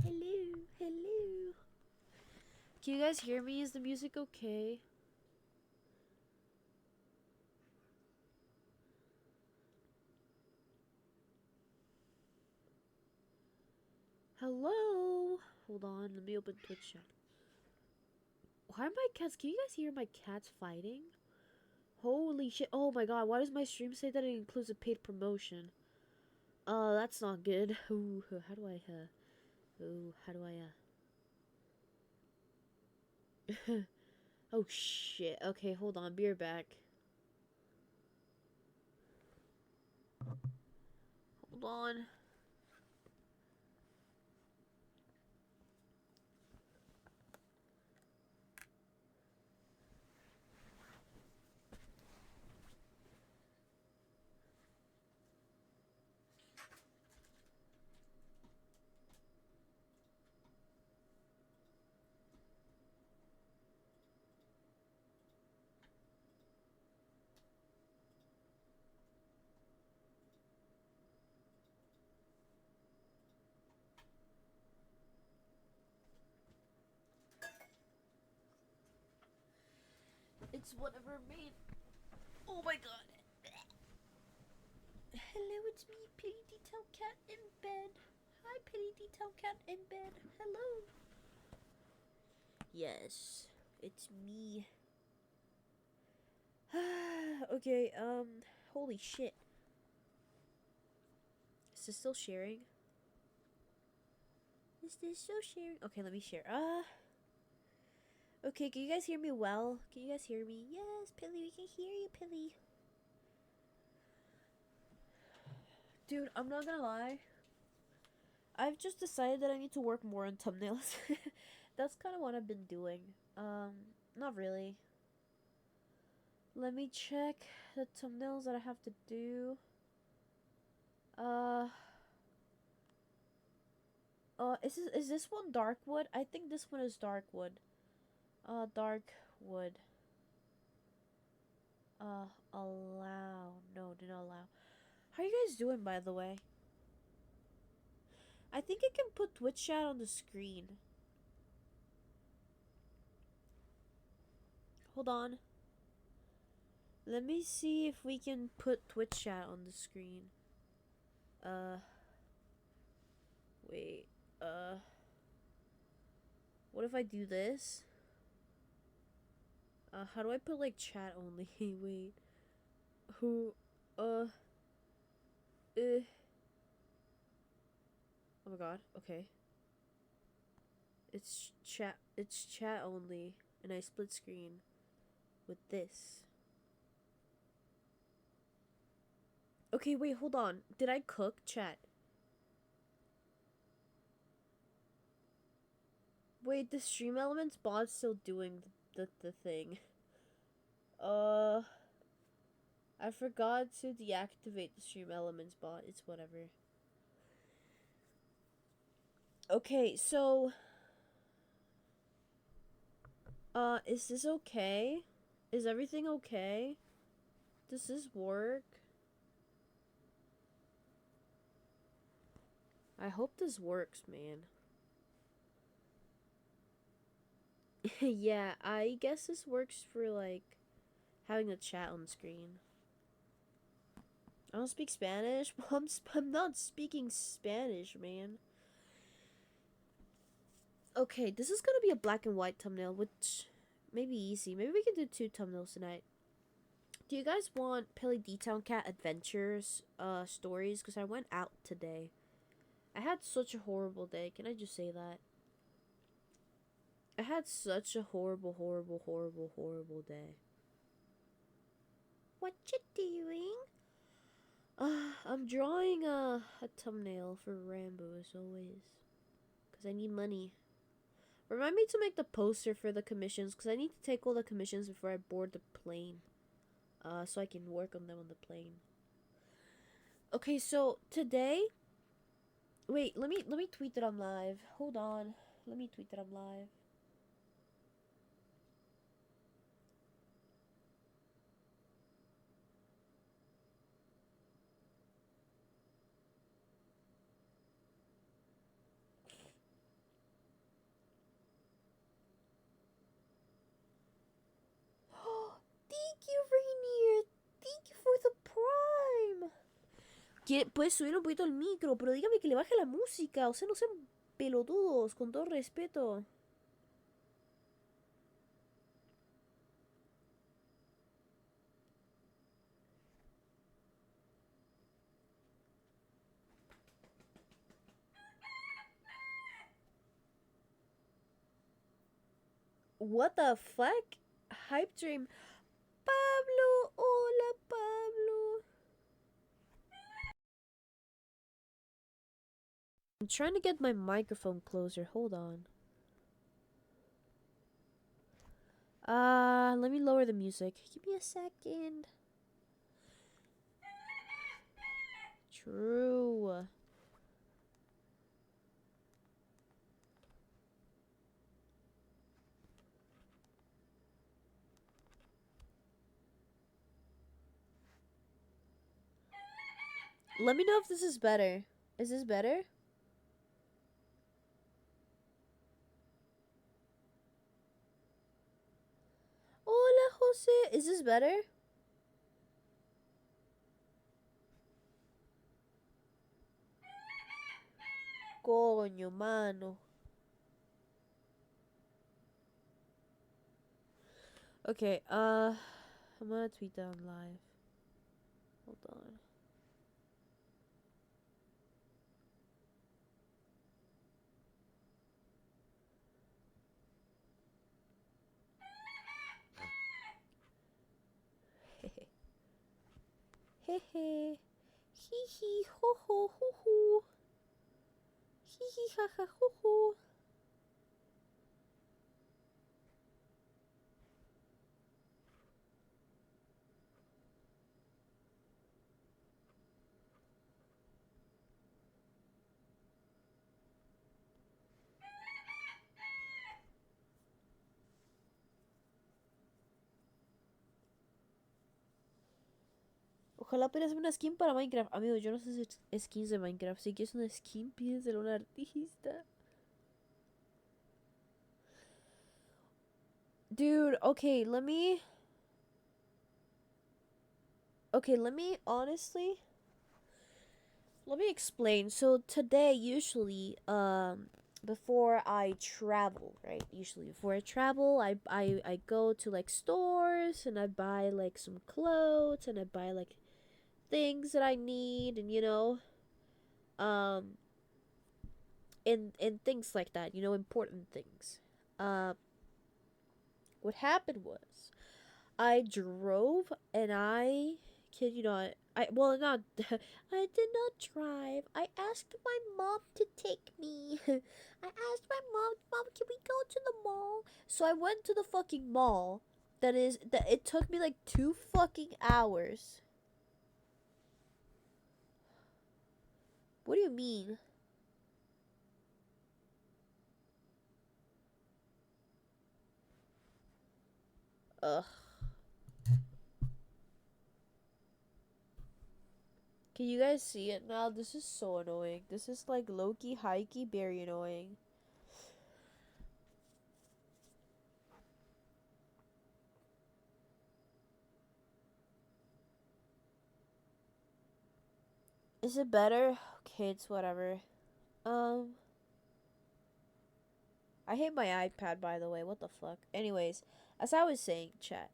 Hello, hello. Can you guys hear me? Is the music okay? Hello? Hold on, let me open Twitch chat. Why are my cats? Can you guys hear my cats fighting? Holy shit. Oh my god, why does my stream say that it includes a paid promotion? That's not good. Ooh, how do I, oh shit. Okay, hold on, be right back. Hold on. It's whatever, man. Oh my god. Hello, it's me, Pity Dtowngato in bed. Hi, Pity Dtowngato in bed. Hello. Yes, it's me. Okay, holy shit. Is this still sharing? Is this still sharing? Okay, let me share. Okay, can you guys hear me well? Can you guys hear me? Yes, Pilly, we can hear you, Pilly. Dude, I'm not gonna lie. I've just decided that I need to work more on thumbnails. That's kind of what I've been doing. Not really. Let me check the thumbnails that I have to do. Uh, is this one dark wood? I think this one is dark wood. Dark wood. Allow. No, do not allow. How are you guys doing, by the way? I think I can put Twitch chat on the screen. Hold on. Let me see if we can put Twitch chat on the screen. Wait. What if I do this? How do I put, like, chat only? Wait. Who, eh. Oh my god, okay. It's chat only, and I split screen with this. Okay, wait, hold on. Did I cook chat? Wait, the Stream Elements bot's still doing the thing. I forgot to deactivate the Stream Elements bot. It's whatever. Okay, so is this okay? Is everything okay? Does this work? I hope this works, man. Yeah, I guess this works for, like, having a chat on screen. I don't speak Spanish. I'm not speaking Spanish, man. Okay, this is gonna be a black and white thumbnail, which may be easy. Maybe we can do 2 thumbnails tonight. Do you guys want Pilly Dtowngato adventures, stories? Because I went out today. I had such a horrible day. Can I just say that? I had such a horrible day. What you doing? I'm drawing a thumbnail for Rambo as always. Because I need money. Remind me to make the poster for the commissions. Because I need to take all the commissions before I board the plane. So I can work on them on the plane. Okay, so today... Wait, let me tweet that I'm live. Hold on. Let me tweet that I'm live. Puedes subir un poquito el micro, pero dígame que le baje la música. O sea, no sean pelotudos, con todo respeto. What the fuck? Hype Dream. Pablo, hola Pablo. I'm trying to get my microphone closer. Hold on. Let me lower the music. Give me a second. True. Let me know if this is better. Is this better? Hola, Jose. Is this better? Coño, mano. Okay, I'm gonna tweet that on live. Hold on. Hehe. Hee hee ho ho hoo hoo. Hee hee ha ha hoo hoo. Ojalá pudieras una skin para Minecraft. Amigo, yo no sé si skins de Minecraft. Si quieres una skin, pídeselo a un artista. Dude, okay, let me honestly let me explain. So today usually before I travel, right? Usually before I travel, I go to like stores and I buy like some clothes and I buy like things that I need and um and things like that, important things. Uh what happened was I drove and I kid you not, I well not I did not drive. I asked my mom to take me. I asked my mom, can we go to the mall? So I went to the fucking mall. That it took me like 2 fucking hours. What do you mean? Ugh. Can you guys see it now? This is so annoying. This is like low-key, high-key, very annoying. Is it better? Okay, it's whatever. Um, I hate my iPad, by the way. What the fuck? Anyways, as I was saying, chat.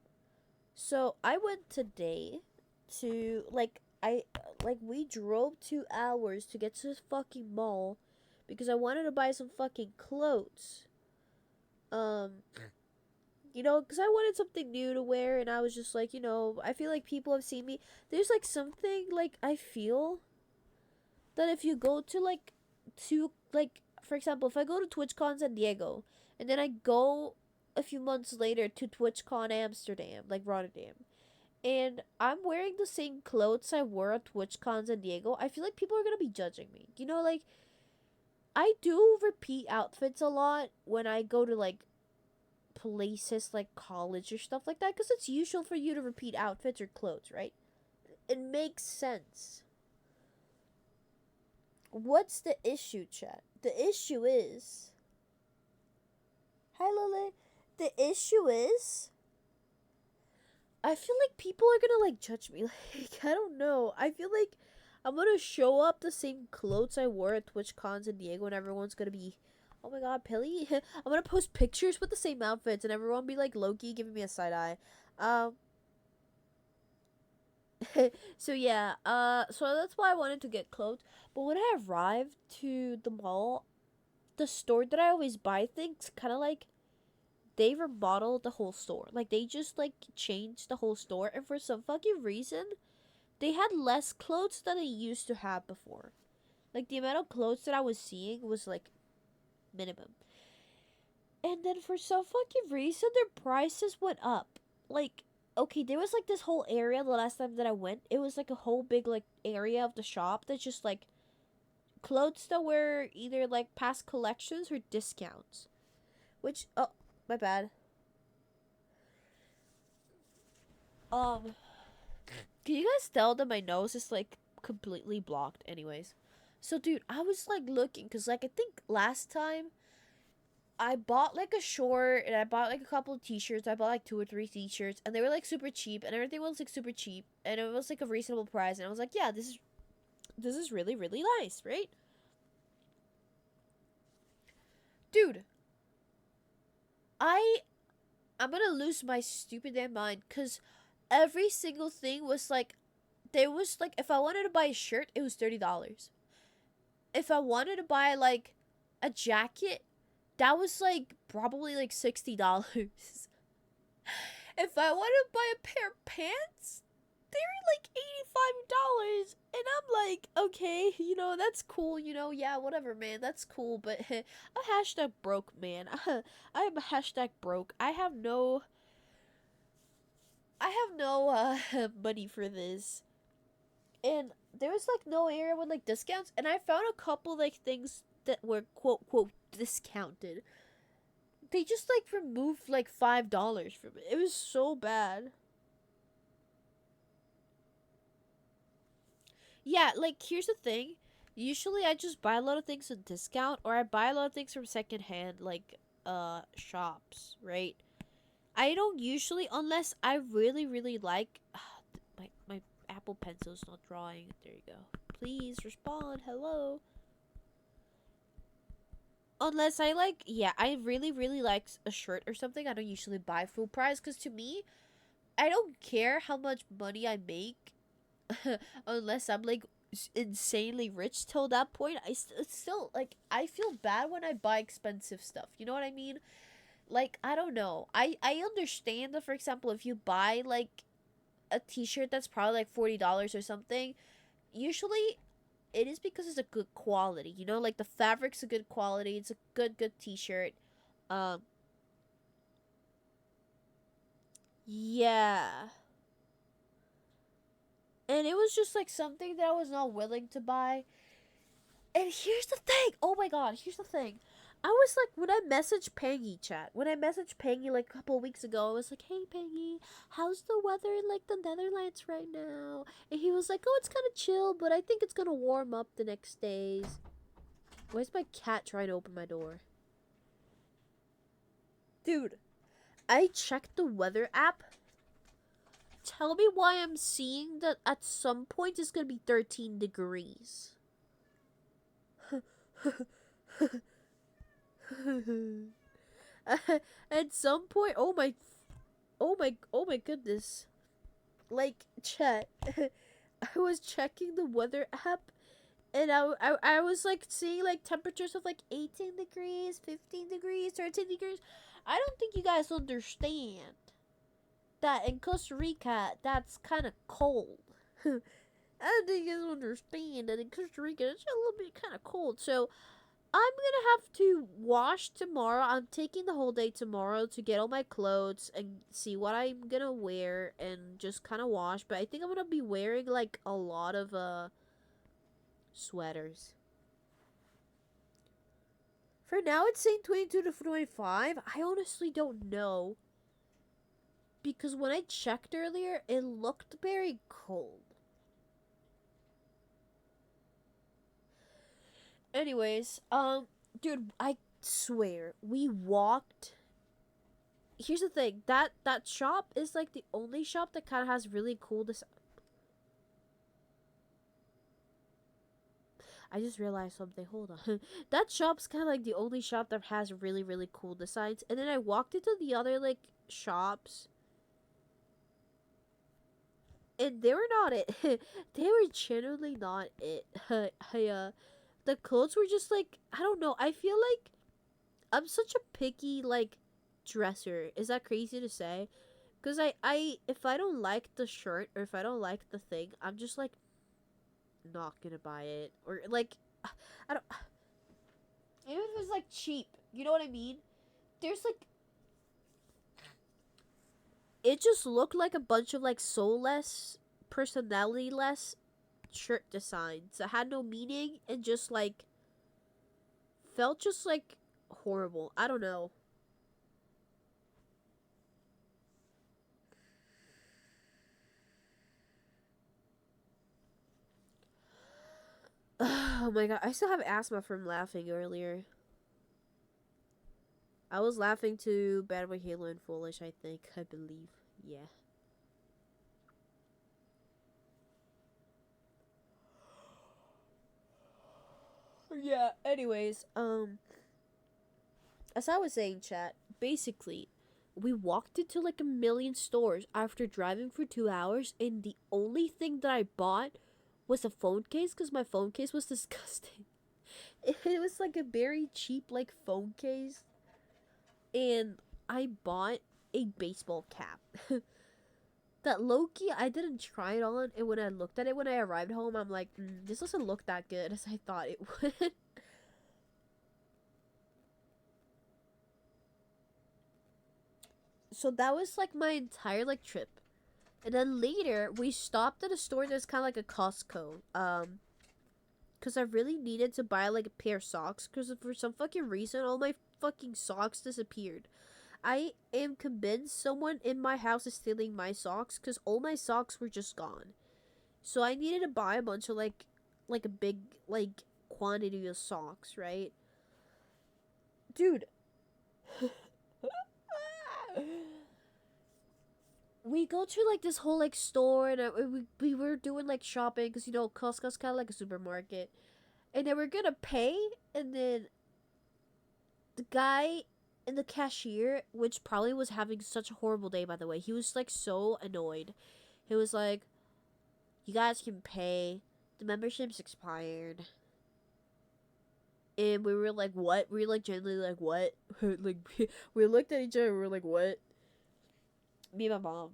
So I went today to we drove 2 hours to get to this fucking mall because I wanted to buy some fucking clothes. Um, because I wanted something new to wear, and I was just like, I feel like people have seen me. There's like something like I feel that if you go for example, if I go to TwitchCon San Diego and then I go a few months later to TwitchCon Amsterdam, like Rotterdam, and I'm wearing the same clothes I wore at TwitchCon San Diego, I feel like people are gonna be judging me. Like I do repeat outfits a lot when I go to like places like college or stuff like that because it's usual for you to repeat outfits or clothes, right? It makes sense. What's the issue, chat? The issue is. Hi, Lily. The issue is. I feel like people are gonna like judge me. Like, I don't know. I feel like I'm gonna show up the same clothes I wore at TwitchCon San Diego, and everyone's gonna be, oh my god, Pilly. I'm gonna post pictures with the same outfits, and everyone be like Loki giving me a side eye. Um. So yeah. So that's why I wanted to get clothes. But when I arrived to the mall, the store that I always buy things, kind of like they remodeled the whole store. Like they just like changed the whole store, and for some fucking reason, they had less clothes than they used to have before. Like the amount of clothes that I was seeing was like minimum. And then for some fucking reason their prices went up. Like okay, there was like this whole area the last time that I went. It was like a whole big like area of the shop that's just like clothes that were either like past collections or discounts. Which oh my bad. Um Can you guys tell that my nose is like completely blocked anyways? So dude, I was like looking cuz like I think last time I bought like a short and I bought like a couple of t-shirts. I bought like 2 or 3 t-shirts and they were like super cheap and everything was like super cheap and it was like a reasonable price and I was like, yeah, this is really really nice, right? Dude, I I'm going to lose my stupid damn mind cuz every single thing was like there was like if I wanted to buy a shirt, it was $30. If I wanted to buy like a jacket, that was like probably like $60. If I want to buy a pair of pants, they're like $85. And I'm like, okay, that's cool, yeah, whatever, man, that's cool. But I'm hashtag broke, man. I am hashtag broke. I have no money for this. And there was like no area with like discounts. And I found a couple like things that were quote, quote, discounted. They just like removed like $5 from it. It was so bad. Yeah, like here's the thing. Usually I just buy a lot of things on discount or I buy a lot of things from secondhand like shops, right? I don't usually unless I really really like my Apple Pencil's not drawing. There you go. Please respond. Hello. Unless I like yeah, I really really like a shirt or something, I don't usually buy full price cuz to me, I don't care how much money I make unless I'm like insanely rich till that point. It's still like I feel bad when I buy expensive stuff. You know what I mean? Like I don't know. I understand that for example if you buy like a t-shirt that's probably like $40 or something, usually it is because it's a good quality. Like the fabric's a good quality. It's a good t-shirt. Um yeah. And it was just like something that I was not willing to buy. And here's the thing. Oh my god, here's the thing. I was like, when I messaged Pangy chat, when I messaged Pangy like a couple of weeks ago, I was like, hey Pangy, how's the weather in like the Netherlands right now? And he was like, oh, it's kind of chill, but I think it's gonna warm up the next days. Where's my cat trying to open my door? Dude, I checked the weather app. Tell me why I'm seeing that at some point it's gonna be 13 degrees. At some point, oh my goodness. Like, chat. I was checking the weather app and I was like seeing like temperatures of like 18 degrees, 15 degrees, 13 degrees. I don't think you guys understand that in Costa Rica, that's kind of cold. I don't think you guys understand that in Costa Rica, it's a little bit kind of cold. So, I'm gonna have to wash tomorrow. I'm taking the whole day tomorrow to get all my clothes and see what I'm gonna wear and just kind of wash. But I think I'm gonna be wearing like a lot of sweaters. For now, it's saying 22 to 25. I honestly don't know because when I checked earlier, it looked very cold. Anyways, dude, I swear we walked. Here's the thing, that shop is like the only shop that kind of has really cool design. I just realized something. Hold on. That shop's kind of like the only shop that has really, really cool designs. And then I walked into the other, like, shops. And they were not it. They were generally not it. The clothes were just, like, I don't know. I feel like I'm such a picky, like, dresser. Is that crazy to say? Because if I don't like the shirt or if I don't like the thing, I'm just, like, not gonna buy it. Or, like, I don't. Even if it's like cheap, you know what I mean? There's like, it just looked like a bunch of like soulless, personality less shirt designs that had no meaning and just like felt just like horrible. I don't know. Oh my god, I still have asthma from laughing earlier. I was laughing to Bad Boy Halo and Foolish, I think, I believe. Yeah. Yeah, anyways, as I was saying, chat, basically, we walked into like a million stores after driving for 2 hours, and the only thing that I bought was a phone case because my phone case was disgusting. It was like a very cheap like phone case, and I bought a baseball cap. That low key, I didn't try it on, and when I looked at it when I arrived home, I'm like, this doesn't look that good as I thought it would. So that was like my entire like trip. And then later, we stopped at a store that's kind of like a Costco. Because I really needed to buy like a pair of socks. Because for some fucking reason, all my fucking socks disappeared. I am convinced someone in my house is stealing my socks. Because all my socks were just gone. So I needed to buy a bunch of like a big like quantity of socks, right? Dude. We go to like this whole like store and we were doing like shopping because you know Costco's kind of like a supermarket, and then we're gonna pay, and then the guy and the cashier, which probably was having such a horrible day by the way, he was like so annoyed. He was like, "You guys can pay. The membership's expired." And we were like, "What?" We were like genuinely like, "What?" Like we looked at each other. And we were like, "What?" Me and my mom.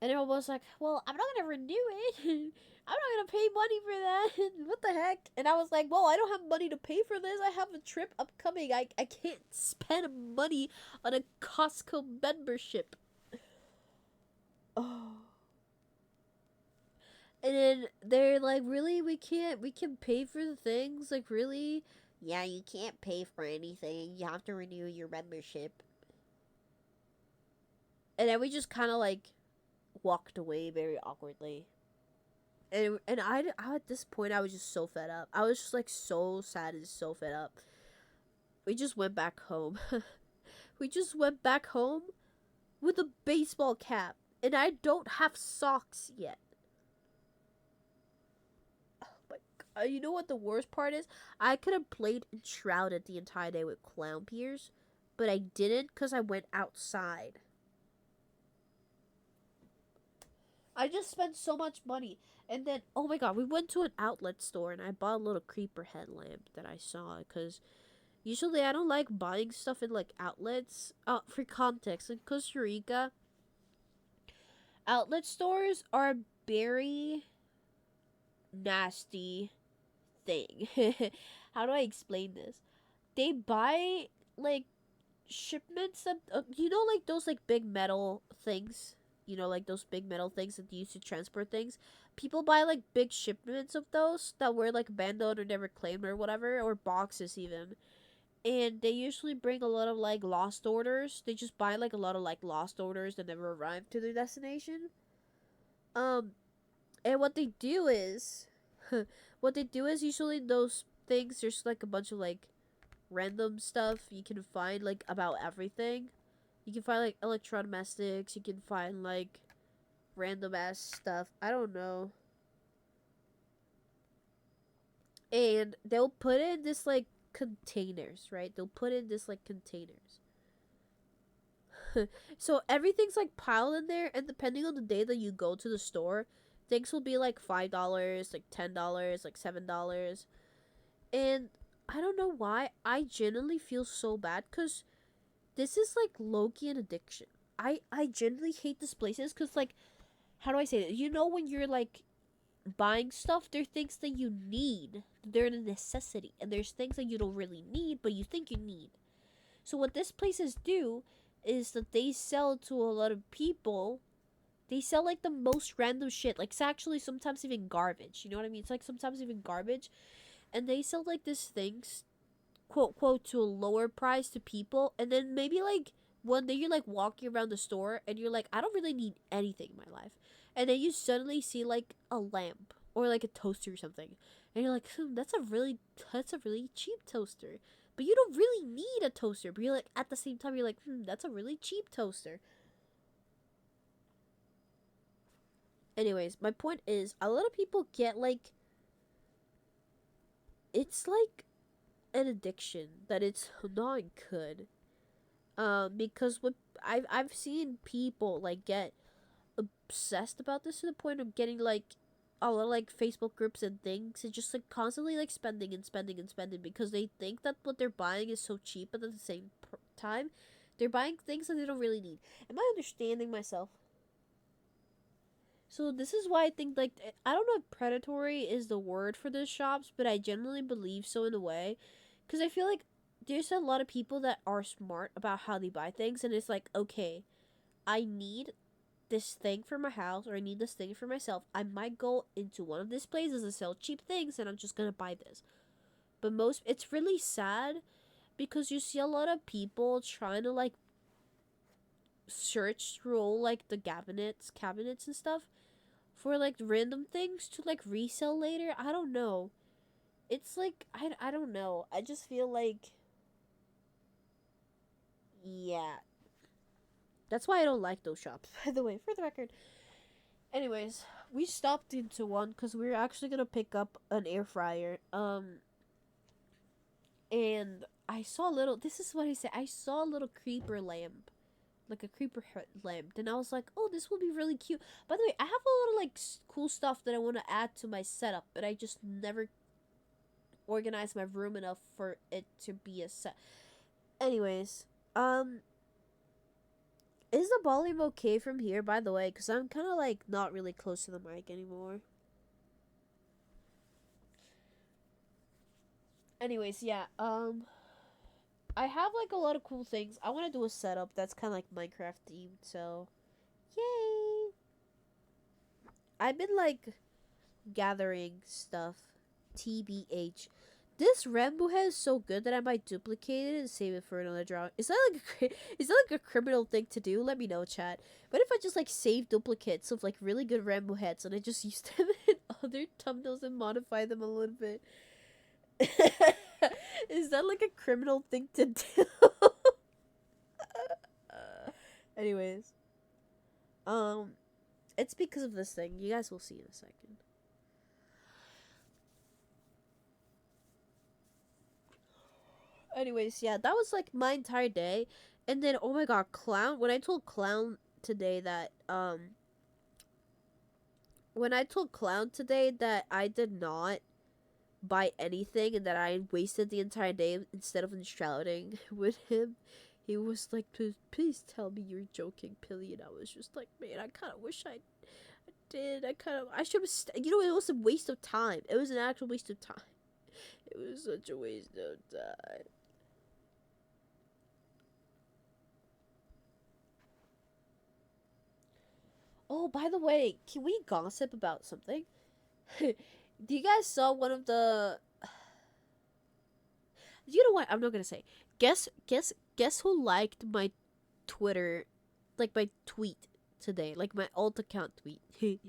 And everyone was like, "Well, I'm not gonna renew it. I'm not gonna pay money for that. What the heck?" And I was like, "Well, I don't have money to pay for this. I have a trip upcoming. I can't spend money on a Costco membership." Oh. And then they're like, "Really? We can pay for the things? Like, really?" "Yeah, you can't pay for anything. You have to renew your membership." And then we just kind of like walked away very awkwardly. And I at this point I was just so fed up. I was just like so sad and so fed up. We just went back home. We just went back home with a baseball cap, and I don't have socks yet. Oh my god! You know what the worst part is? I could have played Enshrouded the entire day with clown peers, but I didn't because I went outside. I just spent so much money. And then, oh my god, we went to an outlet store and I bought a little creeper headlamp that I saw because usually I don't like buying stuff in like outlets. For context, in Costa Rica, outlet stores are a very nasty thing. How do I explain this? They buy like shipments of you know like those like big metal things, you know like those big metal things that you use to transport things. People buy like big shipments of those that were like abandoned or never claimed or whatever, or boxes even. And they usually bring a lot of like lost orders. They just buy like a lot of like lost orders that never arrive to their destination. um and what they do is what they do is usually those things there's like a bunch of like random stuff you can find like about everything. You can find like electrodomestics, you can find like random ass stuff. I don't know. and they'll put in this like containers, right? They'll put in this like containers. So everything's like piled in there, and depending on the day that you go to the store, things will be like $5, like $10, like $7. And I don't know why I genuinely feel so bad, because this is like low-key an addiction. I genuinely hate these places because, like, how do I say that? You know, when you're like buying stuff, there are things that you need. They're a necessity. And there's things that you don't really need, but you think you need. So what these places do is that they sell to a lot of people. They sell like the most random shit. Like, it's actually sometimes even garbage. You know what I mean? It's like sometimes even garbage. And they sell like these things, quote, quote, to a lower price to people. And then maybe like one day you're like walking around the store and you're like, I don't really need anything in my life. And then you suddenly see like a lamp or like a toaster or something. And you're like, that's a really cheap toaster. But you don't really need a toaster. But you're like, at the same time, you're like, that's a really cheap toaster. Anyways, my point is, a lot of people get like, it's like an addiction that it's not good. Because what I've seen people like get obsessed about this to the point of getting like a lot of like Facebook groups and things, and just like constantly like spending and spending and spending because they think that what they're buying is so cheap, but at the same time, they're buying things that they don't really need. Am I understanding myself? So this is why I think like I don't know if predatory is the word for those shops, but I genuinely believe so in a way, because I feel like there's a lot of people that are smart about how they buy things, and it's like, okay, I need this thing for my house, or I need this thing for myself. I might go into one of these places and sell cheap things, and I'm just gonna buy this. But it's really sad because you see a lot of people trying to like search through all like the cabinets and stuff for like random things to like resell later. I don't know. It's like I don't know. I just feel like, yeah. That's why I don't like those shops, by the way, for the record. Anyways, we stopped into one because we were actually gonna pick up an air fryer. And I saw a little. This is what I said. I saw a little creeper lamp, like a creeper lamp, and I was like, "Oh, this will be really cute." By the way, I have a lot of like cool stuff that I want to add to my setup, but I just never organized my room enough for it to be a set. Anyways, is the volume okay from here? By the way, because I'm kind of like not really close to the mic anymore. Anyways, yeah. I have like a lot of cool things. I want to do a setup that's kind of like Minecraft themed. So, yay! I've been like gathering stuff. TBH. This Rambo head is so good that I might duplicate it and save it for another drawing. Is that like a criminal thing to do? Let me know, chat. What if I just like save duplicates of like really good Rambo heads and I just use them in other thumbnails and modify them a little bit? Is that like a criminal thing to do? Anyways, um, it's because of this thing. You guys will see in a second. Anyways, yeah, that was like my entire day, and then oh my god, Clown. When I told Clown today that I did not buy anything and that I wasted the entire day instead of shouting with him, he was like, please tell me you're joking, Pilly. And I was just like, man, I kind of wish I did. I should have, it was a waste of time. It was an actual waste of time. It was such a waste of time. Oh, by the way, can we gossip about something? Do you guys saw one of the? You know what? I'm not gonna say. Guess who liked my Twitter, like my tweet today, like my alt account tweet. Hey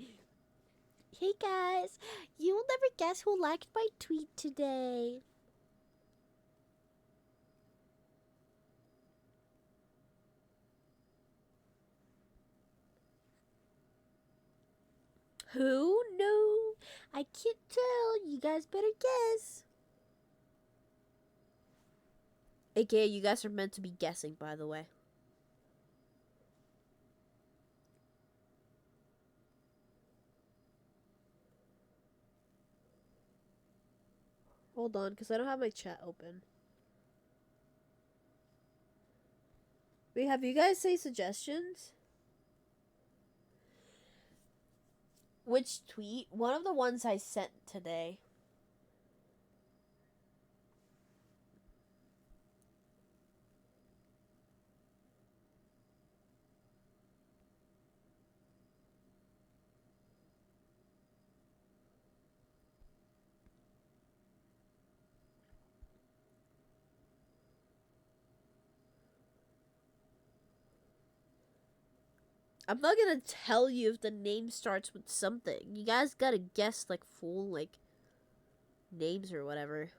guys, you will never guess who liked my tweet today. Who? No, I can't tell. You guys better guess. AKA, you guys are meant to be guessing, by the way. Hold on, because I don't have my chat open. Wait, have you guys say suggestions? Which tweet? One of the ones I sent today. I'm not gonna tell you if the name starts with something. You guys gotta guess, like, full, like, names or whatever.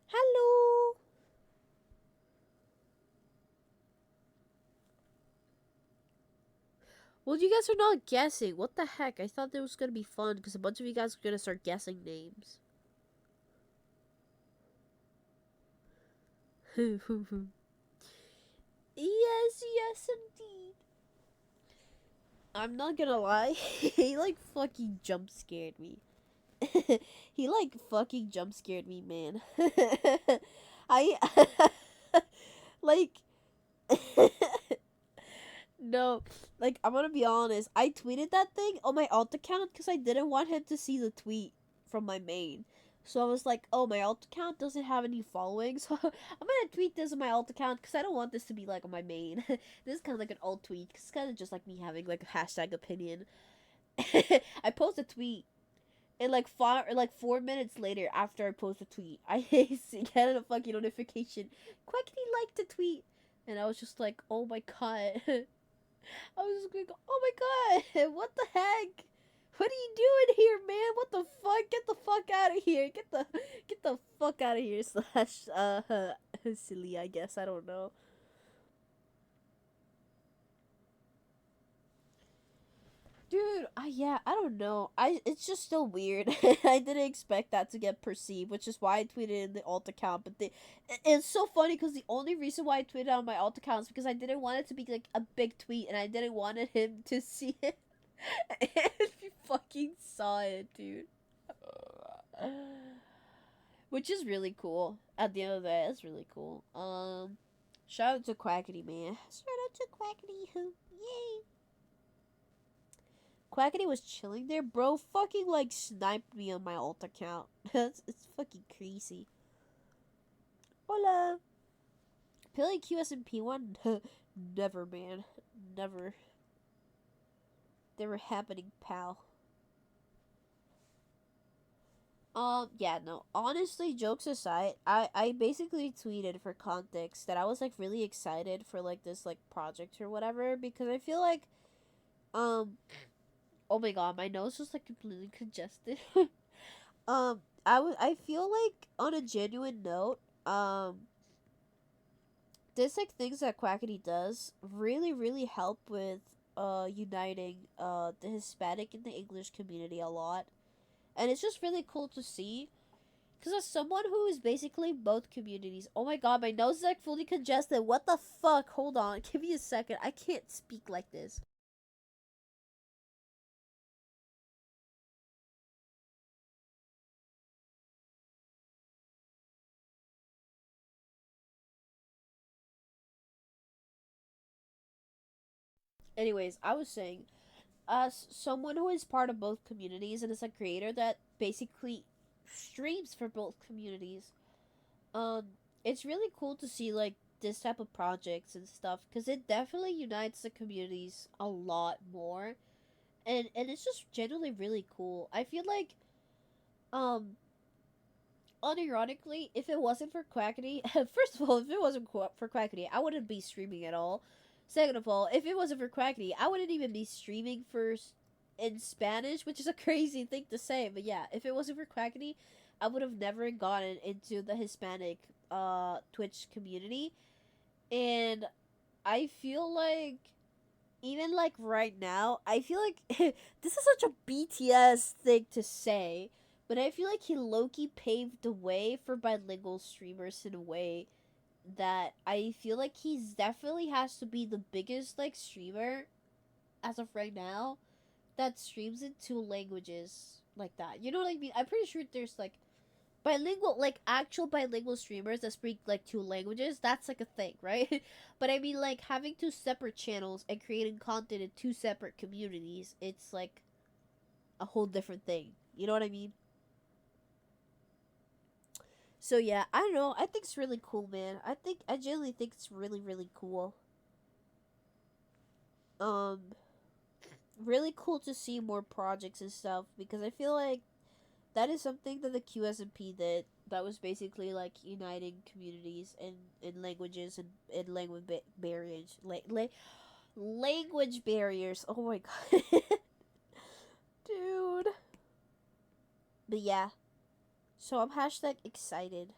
Hello! Well, you guys are not guessing. What the heck? I thought it was gonna be fun because a bunch of you guys are gonna start guessing names. Yes, indeed. I'm not gonna lie. He, like, fucking jump scared me. He, like, fucking jump scared me, man. I. Like. No, like, I'm gonna be honest. I tweeted that thing on my alt account because I didn't want him to see the tweet from my main. So I was like, oh, my alt account doesn't have any following, so I'm gonna tweet this on my alt account because I don't want this to be like on my main. This is kind of like an alt tweet because it's kind of just like me having like a hashtag opinion. I post a tweet, and like 4 minutes later after I post a tweet, I get a fucking notification. Quackity liked the tweet, and I was just like, oh my god. I was just going, oh my god, what the heck? What are you doing here, man? What the fuck? Get the fuck out of here. Get the fuck out of here. Slash, silly, I guess. I don't know. Dude, yeah, I don't know. It's just still weird. I didn't expect that to get perceived, which is why I tweeted in the alt account. But it's so funny because the only reason why I tweeted on my alt account is because I didn't want it to be like a big tweet, and I didn't want him to see it. And he fucking saw it, dude. Which is really cool. At the end of the day, it's really cool. Shout out to Quackity, man. Shout out to Quackity, who? Yay! Quackity was chilling there, bro. Fucking like sniped me on my alt account. It's fucking crazy. Hola. Pilly QS and P1? Never, man. Never. They were happening, pal. Yeah, no. Honestly, jokes aside, I basically tweeted for context that I was like really excited for like this like project or whatever because I feel like um oh my god, my nose was like completely congested. I feel like on a genuine note, this like things that Quackity does really help with uniting the Hispanic and the English community a lot. And it's just really cool to see because as someone who is basically both communities, oh my god, my nose is like fully congested. What the fuck? Hold on, give me a second. I can't speak like this. Anyways, I was saying, as someone who is part of both communities and is a creator that basically streams for both communities, um, it's really cool to see like this type of projects and stuff because it definitely unites the communities a lot more, and it's just generally really cool. I feel like, um, unironically, if it wasn't for Quackity, first of all, if it wasn't for Quackity, I wouldn't be streaming at all. Second of all, if it wasn't for Quackity, I wouldn't even be streaming in Spanish, which is a crazy thing to say. But yeah, if it wasn't for Quackity, I would have never gotten into the Hispanic Twitch community. And I feel like even like right now, I feel like this is such a BTS thing to say, but I feel like he low-key paved the way for bilingual streamers in a way that I feel like he's definitely has to be the biggest like streamer as of right now that streams in two languages like that. You know what I mean? I'm pretty sure there's like bilingual, like actual bilingual streamers that speak like two languages. That's like a thing, right? But I mean, like having two separate channels and creating content in two separate communities, it's like a whole different thing. You know what I mean? So yeah, I don't know. I think it's really cool, man. I genuinely think it's really really cool. Um, really cool to see more projects and stuff because I feel like that is something that the QSMP did. That was basically like uniting communities and languages and barriers. Language barriers. Oh my god, dude. But yeah, so I'm hashtag excited.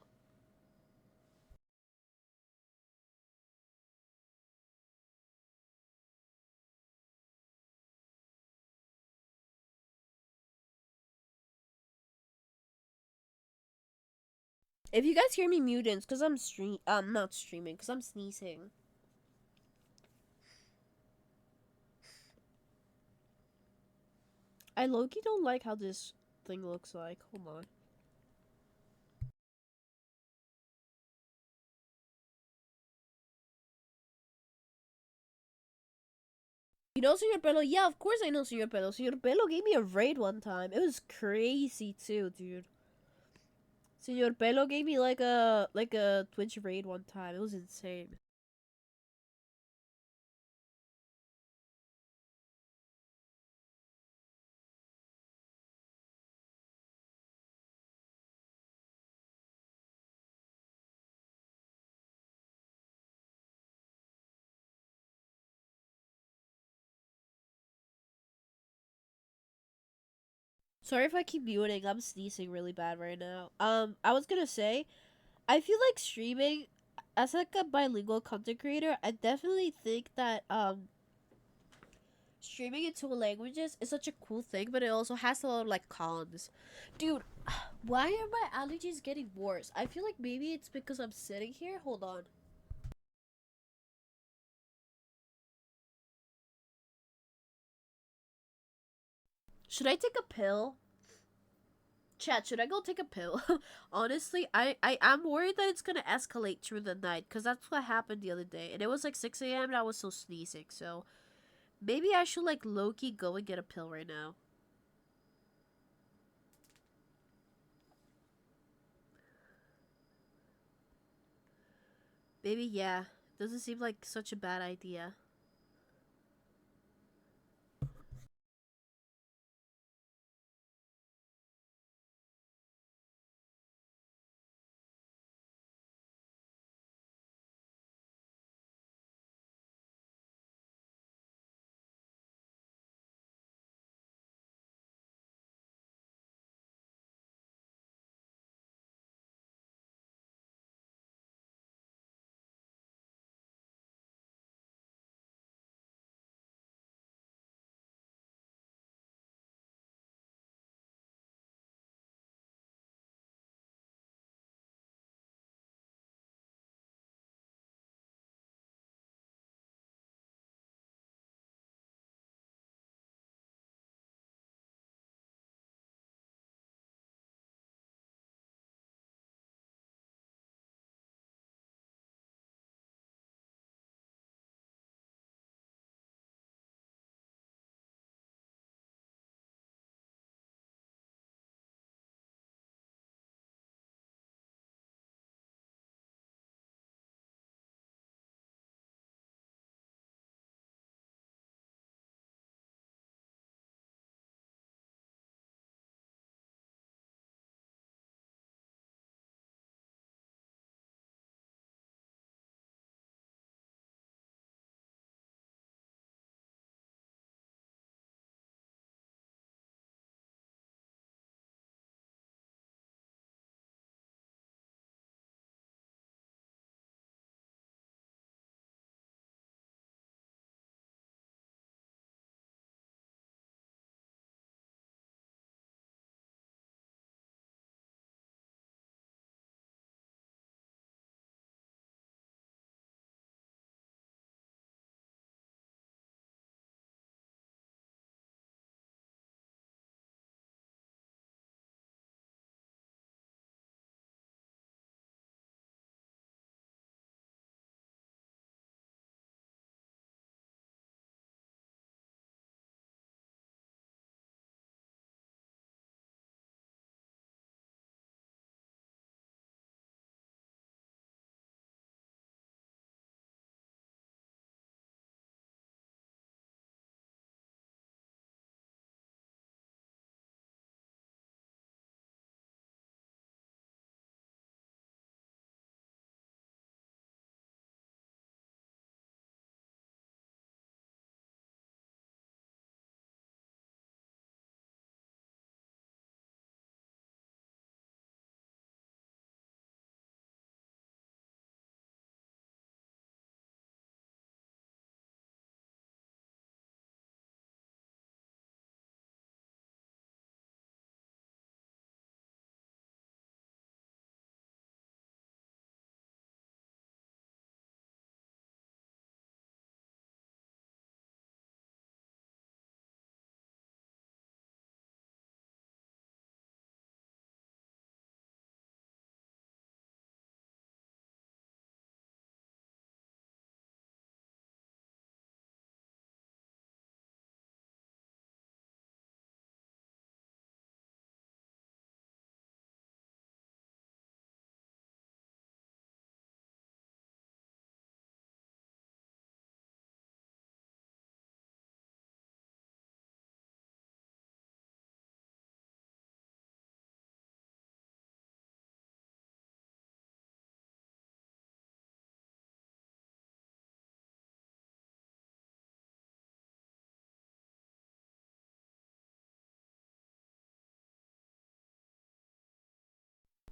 If you guys hear me muted, it's because I'm not streaming, because I'm sneezing. I low-key don't like how this thing looks like. Hold on. You know Senor Pelo? Yeah, of course I know Senor Pelo. Senor Pelo gave me a raid one time. It was crazy too, dude. Senor Pelo gave me like a Twitch raid one time. It was insane. Sorry if I keep muting. I'm sneezing really bad right now. I was gonna say, I feel like streaming as like a bilingual content creator, I definitely think that streaming in two languages is such a cool thing, but it also has a lot of like cons. Dude, why are my allergies getting worse? I feel like maybe it's because I'm sitting here. Hold on. Should I take a pill? Chat, should I go take a pill? Honestly, I am worried that it's gonna escalate through the night because that's what happened the other day. And it was like 6 a.m. and I was still sneezing. So maybe I should like low key go and get a pill right now. Maybe, yeah. Doesn't seem like such a bad idea.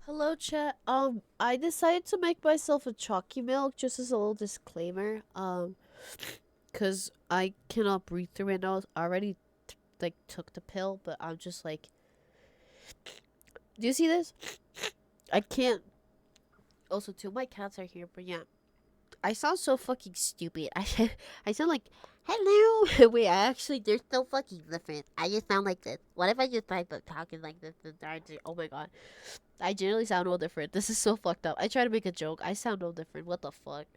Hello, chat. I decided to make myself a chalky milk just as a little disclaimer. Cause I cannot breathe through my nose. I already like took the pill, but I'm just like, do you see this? I can't. Also, too, my cats are here, but yeah, I sound so fucking stupid. I sound like, hello. Wait, I actually, they're so fucking different. I just sound like this. What if I just type up talking like this? Oh my god. I generally sound all different. This is so fucked up. I try to make a joke. I sound all different. What the fuck?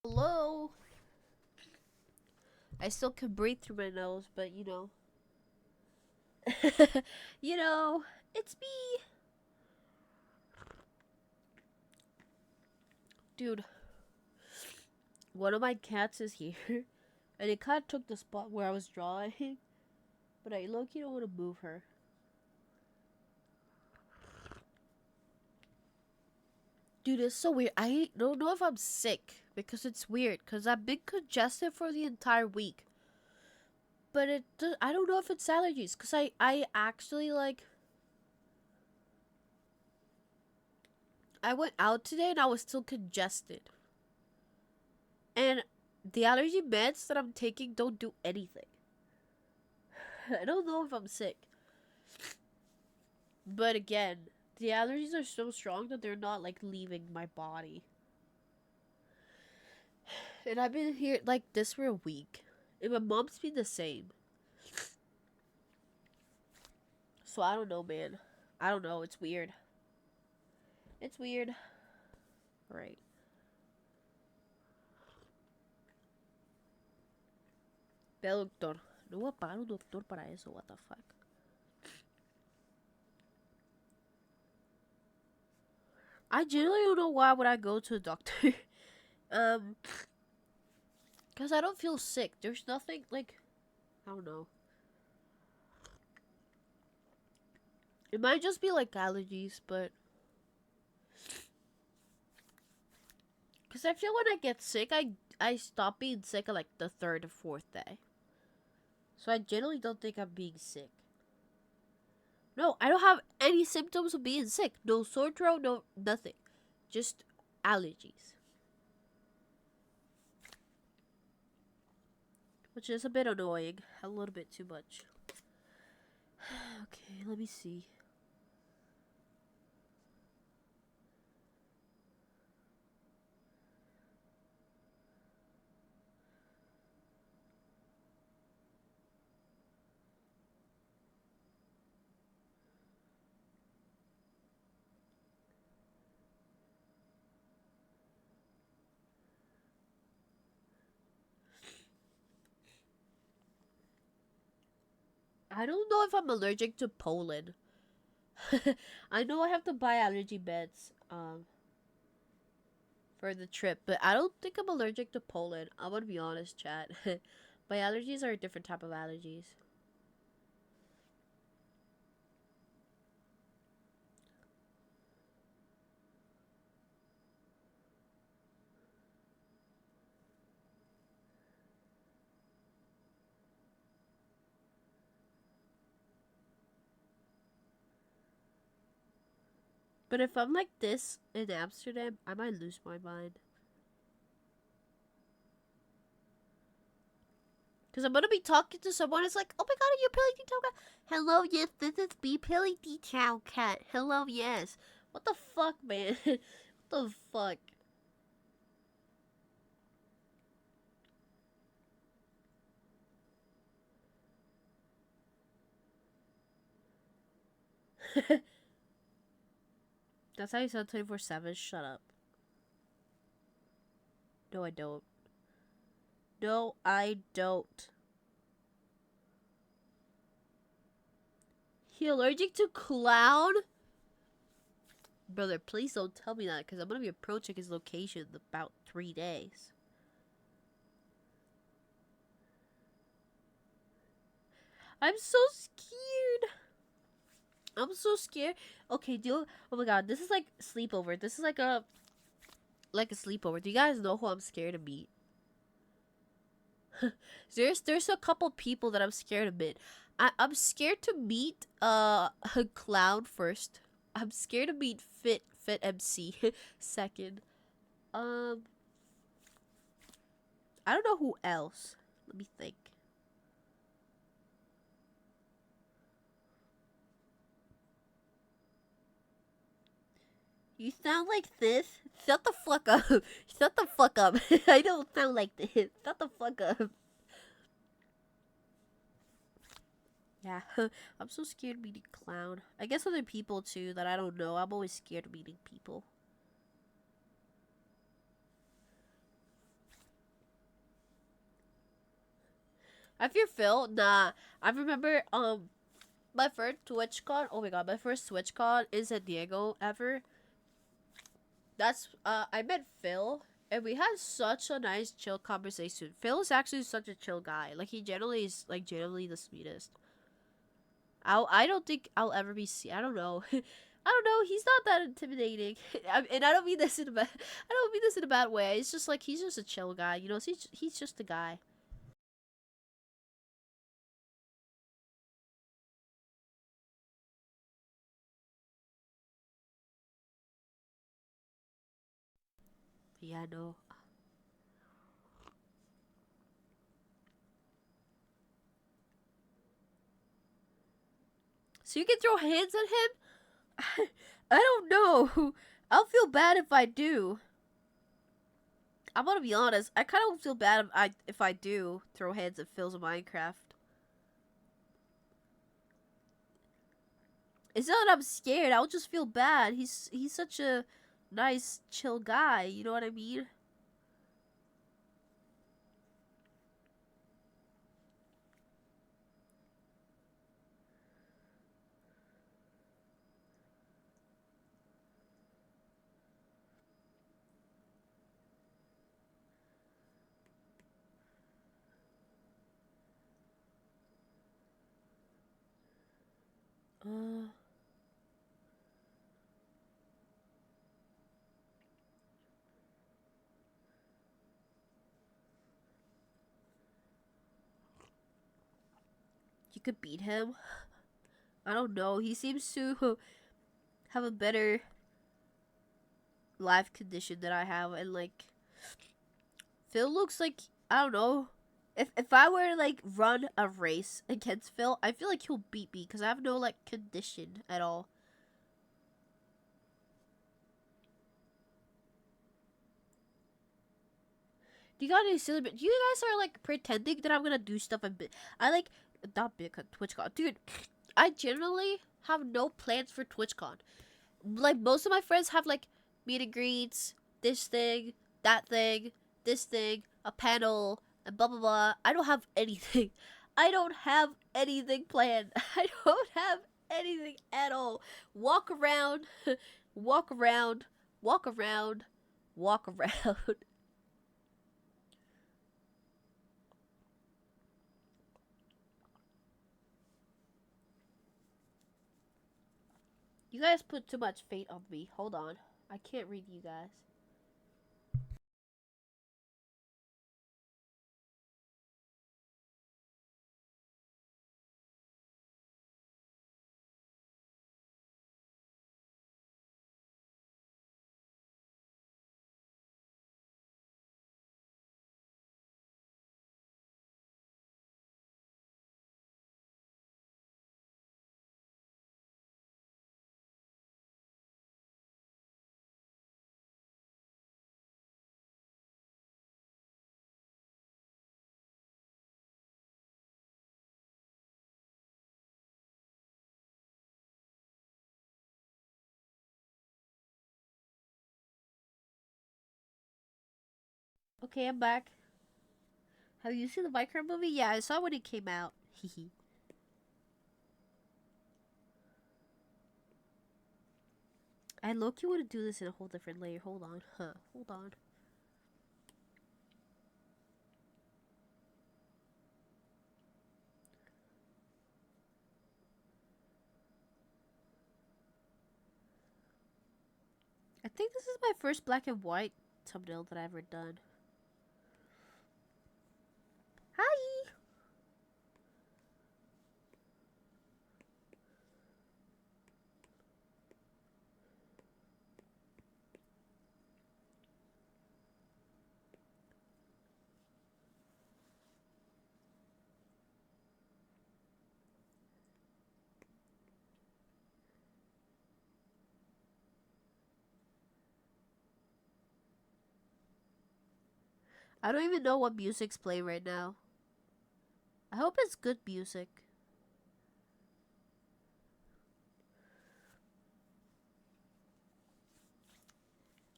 Hello? I still can breathe through my nose, but you know. you know, it's me. Dude, one of my cats is here. And it kind of took the spot where I was drawing. But I low-key don't want to move her. Dude, it's so weird. I don't know if I'm sick. Because it's weird. Because I've been congested for the entire week. But I don't know if it's allergies. Because I actually, like... I went out today and I was still congested. And the allergy meds that I'm taking don't do anything. I don't know if I'm sick. But again, the allergies are so strong that they're not like leaving my body. And I've been here like this for a week. And my mom's been the same. So I don't know, man. I don't know. It's weird. It's weird. Right. Ve al doctor. No voy a pagar un doctor para eso. What the fuck? I generally don't know why would I go to a doctor. Because I don't feel sick. There's nothing like, I don't know. It might just be like allergies, but because I feel when I get sick, I stop being sick at like the third or fourth day. So I generally don't think I'm being sick. No, I don't have any symptoms of being sick. No sore throat, no nothing. Just allergies. Which is a bit annoying. A little bit too much. Okay, let me see. I don't know if I'm allergic to pollen. I know I have to buy allergy meds for the trip, but I don't think I'm allergic to pollen. I'm gonna be honest, chat. My allergies are a different type of allergies. But if I'm like this in Amsterdam, I might lose my mind. Because I'm gonna be talking to someone. It's like, oh my god, are you Pilly Dtowngato? Hello, yes, this is me, Pilly Dtowngato. Hello, yes. What the fuck, man? What the fuck? That's how you sound 24/7. Shut up. No, I don't. No, I don't. He allergic to clown? Brother, please don't tell me that, because I'm gonna be approaching his location in about 3 days. I'm so scared. I'm so scared. Okay, oh my god, this is like sleepover. This is like a sleepover. Do you guys know who I'm scared to meet? There's a couple people that I'm scared to meet. I'm scared to meet a clown first. I'm scared to meet Fit MC second. I don't know who else. Let me think. You sound like this? Shut the fuck up. Shut the fuck up. I don't sound like this. Shut the fuck up. Yeah, I'm so scared meeting clown. I guess other people too that I don't know. I'm always scared of meeting people. I fear Phil. Nah, I remember my first TwitchCon. Oh my god, my first TwitchCon in San Diego ever. That's I met Phil and we had such a nice chill conversation. Phil is actually such a chill guy. Like he generally is like generally the sweetest. I don't think I'll ever be I don't know. I don't know. He's not that intimidating, and I don't mean this in a bad. I don't mean this in a bad way. It's just like he's just a chill guy. You know, he's just a guy. Yeah, no. So you can throw hands at him? I don't know. I'll feel bad if I do. I'm gonna be honest. I kind of feel bad if I do throw hands at Phil's in Minecraft. It's not that I'm scared. I'll just feel bad. He's such a nice, chill guy. You know what I mean? Uh, you could beat him. I don't know. He seems to have a better life condition than I have, and like Phil looks like, I don't know. If I were to like run a race against Phil, I feel like he'll beat me because I have no like condition at all. Do you got any silly bit? You guys are like pretending that I'm gonna do stuff a bit. I like not big TwitchCon, dude. I generally have no plans for TwitchCon. Like most of my friends have like meet and greets, this thing, that thing, this thing, a panel, and blah blah blah. I don't have anything. I don't have anything planned. I don't have anything at all. Walk around, walk around, walk around, walk around. You guys put too much fate on me. Hold on. I can't read you guys. Okay, I'm back. Have you seen the Minecraft movie? Yeah, I saw when it came out. Hehe. I low-key want to do this in a whole different layer. Hold on. Huh. Hold on. I think this is my first black and white thumbnail that I've ever done. Hi! I don't even know what music's playing right now. I hope it's good music.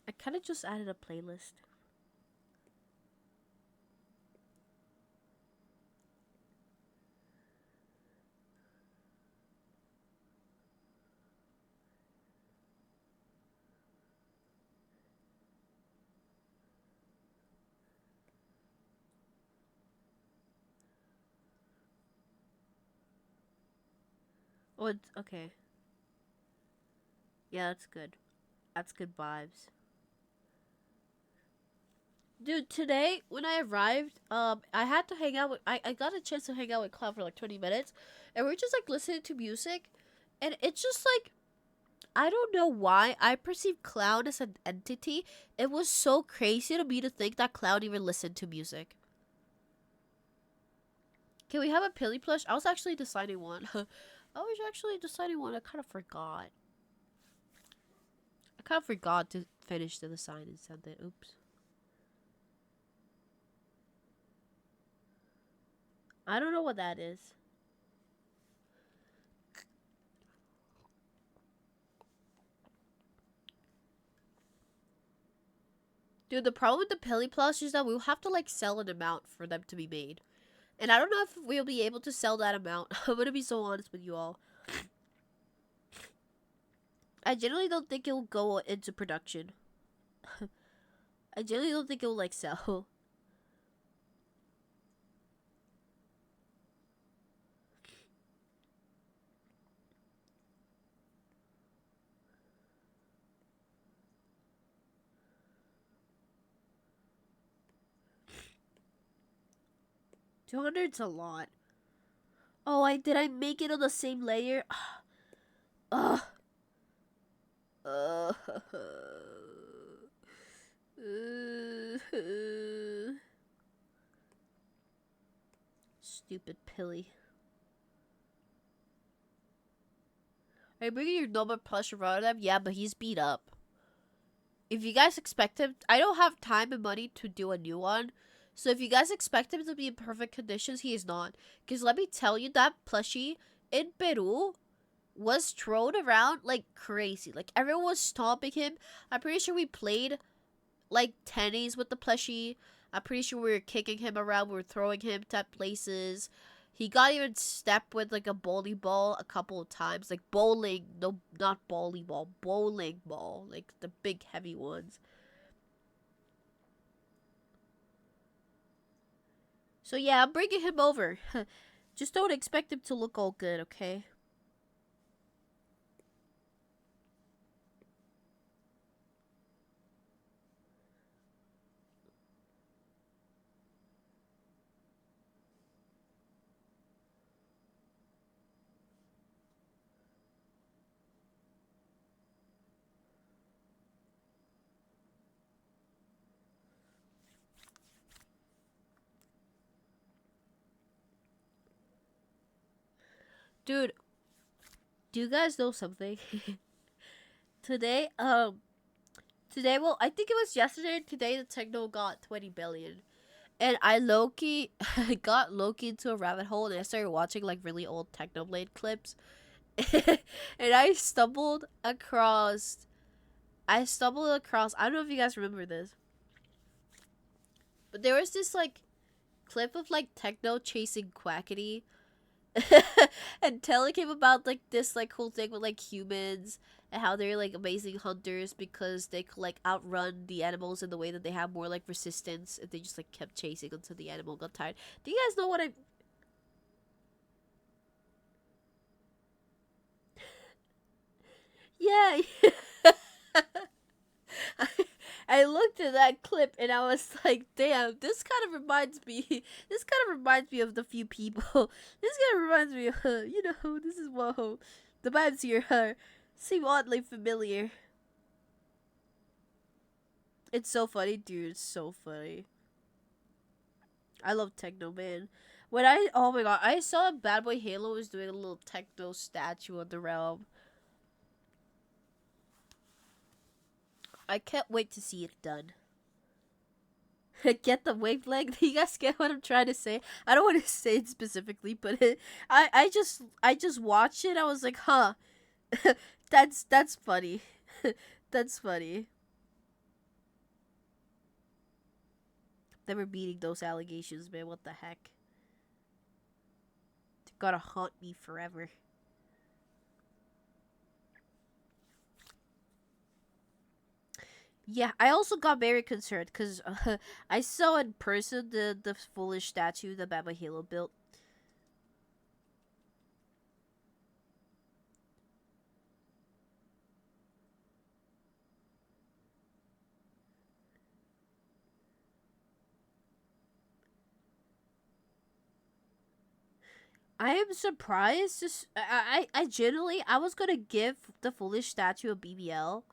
I kind of just added a playlist. Oh, it's okay. Yeah, that's good. That's good vibes. Dude, today when I arrived, I had to hang out with I got a chance to hang out with Cloud for like 20 minutes, and we're just like listening to music, and it's just like I don't know why I perceive Cloud as an entity. It was so crazy to me to think that Cloud even listened to music. Can we have a Pilly plush? I was actually deciding one. I was actually deciding one. I kind of forgot. I kind of forgot to finish the design and send it. Oops. I don't know what that is. Dude, the problem with the Pilly plush is that we'll have to like sell an amount for them to be made. And I don't know if we'll be able to sell that amount. I'm gonna be so honest with you all. I generally don't think it'll go into production. I generally don't think it'll like sell. $200's a lot. Oh, I make it on the same layer? Ugh. Ugh. Stupid Pilly. Are you bringing your normal plush around him? Yeah, but he's beat up. If you guys expect him, I don't have time and money to do a new one. So if you guys expect him to be in perfect conditions, he is not. Because let me tell you, that plushie in Peru was thrown around like crazy. Like everyone was stomping him. I'm pretty sure we played like tennies with the plushie. I'm pretty sure we were kicking him around. We were throwing him to places. He got even stepped with like a bowling ball a couple of times. Like bowling, no, not bowling ball, bowling ball. Like the big heavy ones. So yeah, I'm bringing him over. Just don't expect him to look all good, okay? Dude, do you guys know something? today, today, well, I think it was yesterday or today the techno got 20 billion. And I Loki got Loki into a rabbit hole and I started watching like really old Technoblade clips. And I stumbled across I don't know if you guys remember this. But there was this like clip of like Techno chasing Quackity and telling him about like this like cool thing with like humans and how they're like amazing hunters because they could like outrun the animals in the way that they have more like resistance if they just like kept chasing until the animal got tired. Do you guys know what I Yeah. I, I looked at that clip and I was like, damn, this kind of reminds me. This kind of reminds me of the few people. This kind of reminds me of, you know, this is whoa. The vibes here seem oddly familiar. It's so funny, dude. It's so funny. I love techno, man. Oh my god, I saw Bad Boy Halo was doing a little techno statue of the realm. I can't wait to see it done. Get the wavelength. You guys get what I'm trying to say? I don't want to say it specifically, but I just watched it. I was like, huh, that's funny. That's funny. Never beating those allegations, man. What the heck? They gotta haunt me forever. Yeah, I also got very concerned because I saw in person the foolish statue that Baba Halo built. I am surprised. I generally I was gonna give the foolish statue a BBL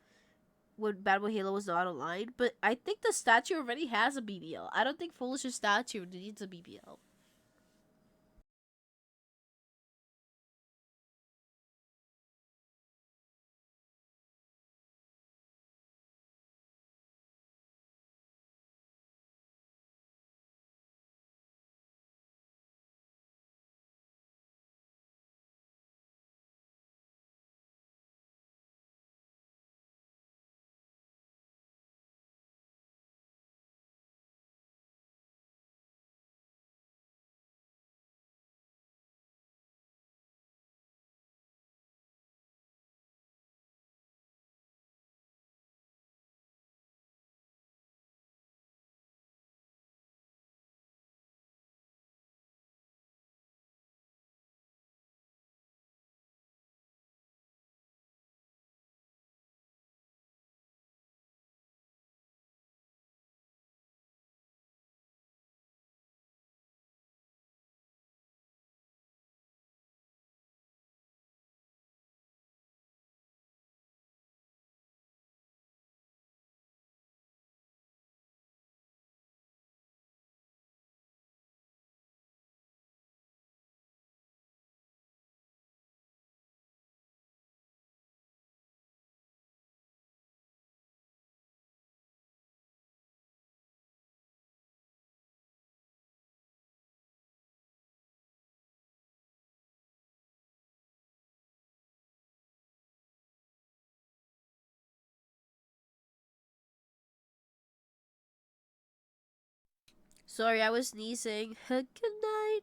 when Battle Halo was not online, but I think the statue already has a BBL. I don't think Foolish's statue needs a BBL. Sorry, I was sneezing. Good night.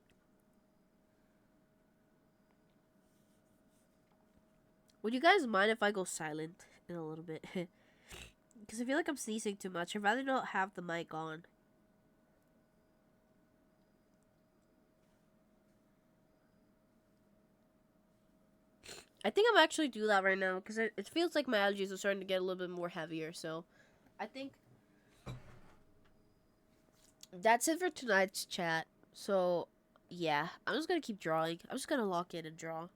Would you guys mind if I go silent in a little bit? Because I feel like I'm sneezing too much. I'd rather not have the mic on. I think I'm actually do that right now because it feels like my allergies are starting to get a little bit more heavier. So I think that's it for tonight's chat. So yeah, I'm just gonna keep drawing. I'm just gonna lock in and draw.